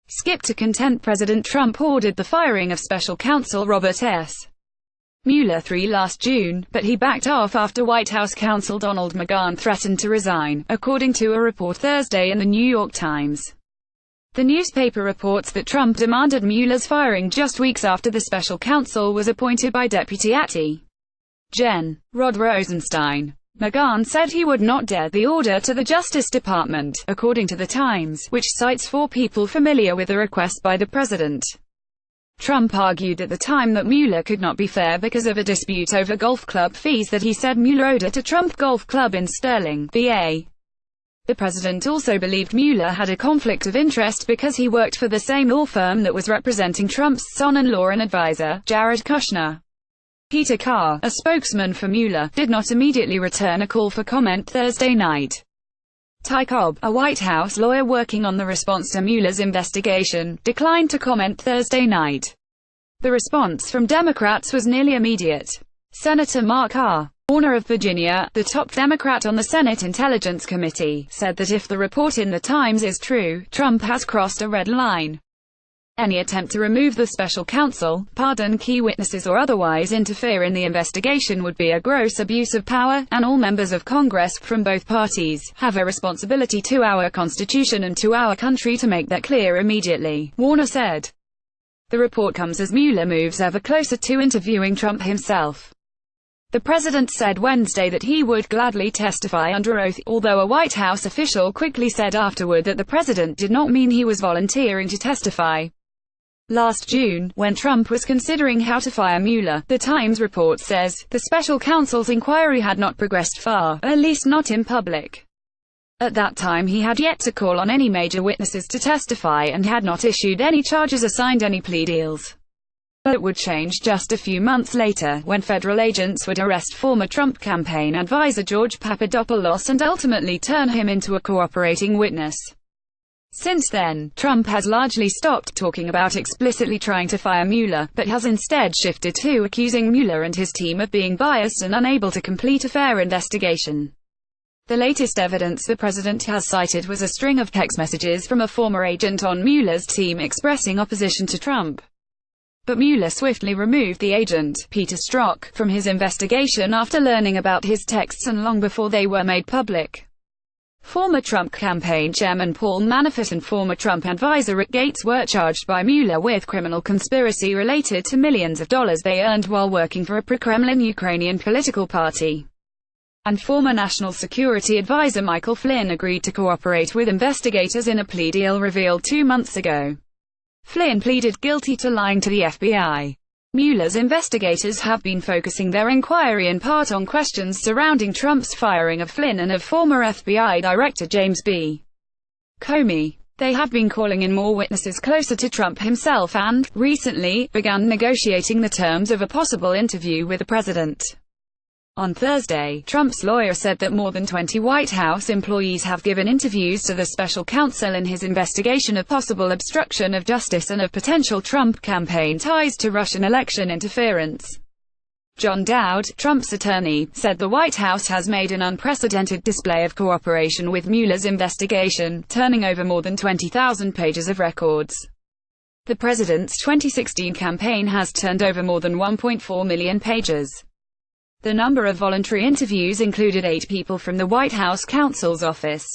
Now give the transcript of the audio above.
Skip to content. President Trump ordered the firing of special counsel Robert S. Mueller last June, but he backed off after White House counsel Donald McGahn threatened to resign, according to a report Thursday in the New York Times. The newspaper reports that Trump demanded Mueller's firing just weeks after the special counsel was appointed by Deputy Attorney Gen. Rod Rosenstein. McGahn said he would not dare the order to the Justice Department, according to the Times, which cites 4 people familiar with the request by the president. Trump argued at the time that Mueller could not be fair because of a dispute over golf club fees that he said Mueller owed at a Trump golf club in Sterling, VA. The president also believed Mueller had a conflict of interest because he worked for the same law firm that was representing Trump's son-in-law and advisor, Jared Kushner. Peter Carr, a spokesman for Mueller, did not immediately return a call for comment Thursday night. Ty Cobb, a White House lawyer working on the response to Mueller's investigation, declined to comment Thursday night. The response from Democrats was nearly immediate. Senator Mark R. Warner of Virginia, the top Democrat on the Senate Intelligence Committee, said that if the report in the Times is true, Trump has crossed a red line. Any attempt to remove the special counsel, pardon key witnesses or otherwise interfere in the investigation would be a gross abuse of power, and all members of Congress, from both parties, have a responsibility to our Constitution and to our country to make that clear immediately, Warner said. The report comes as Mueller moves ever closer to interviewing Trump himself. The president said Wednesday that he would gladly testify under oath, although a White House official quickly said afterward that the president did not mean he was volunteering to testify. Last June, when Trump was considering how to fire Mueller, the Times report says, the special counsel's inquiry had not progressed far, at least not in public. At that time he had yet to call on any major witnesses to testify and had not issued any charges or signed any plea deals. But it would change just a few months later, when federal agents would arrest former Trump campaign advisor George Papadopoulos and ultimately turn him into a cooperating witness. Since then, Trump has largely stopped talking about explicitly trying to fire Mueller, but has instead shifted to accusing Mueller and his team of being biased and unable to complete a fair investigation. The latest evidence the president has cited was a string of text messages from a former agent on Mueller's team expressing opposition to Trump. But Mueller swiftly removed the agent, Peter Strzok, from his investigation after learning about his texts and long before they were made public. Former Trump campaign chairman Paul Manafort and former Trump advisor Rick Gates were charged by Mueller with criminal conspiracy related to millions of dollars they earned while working for a pro-Kremlin Ukrainian political party. And former National Security Advisor Michael Flynn agreed to cooperate with investigators in a plea deal revealed 2 months ago. Flynn pleaded guilty to lying to the FBI. Mueller's investigators have been focusing their inquiry in part on questions surrounding Trump's firing of Flynn and of former FBI Director James B. Comey. They have been calling in more witnesses closer to Trump himself and, recently, began negotiating the terms of a possible interview with the president. On Thursday, Trump's lawyer said that more than 20 White House employees have given interviews to the special counsel in his investigation of possible obstruction of justice and of potential Trump campaign ties to Russian election interference. John Dowd, Trump's attorney, said the White House has made an unprecedented display of cooperation with Mueller's investigation, turning over more than 20,000 pages of records. The president's 2016 campaign has turned over more than 1.4 million pages. The number of voluntary interviews included 8 people from the White House counsel's office.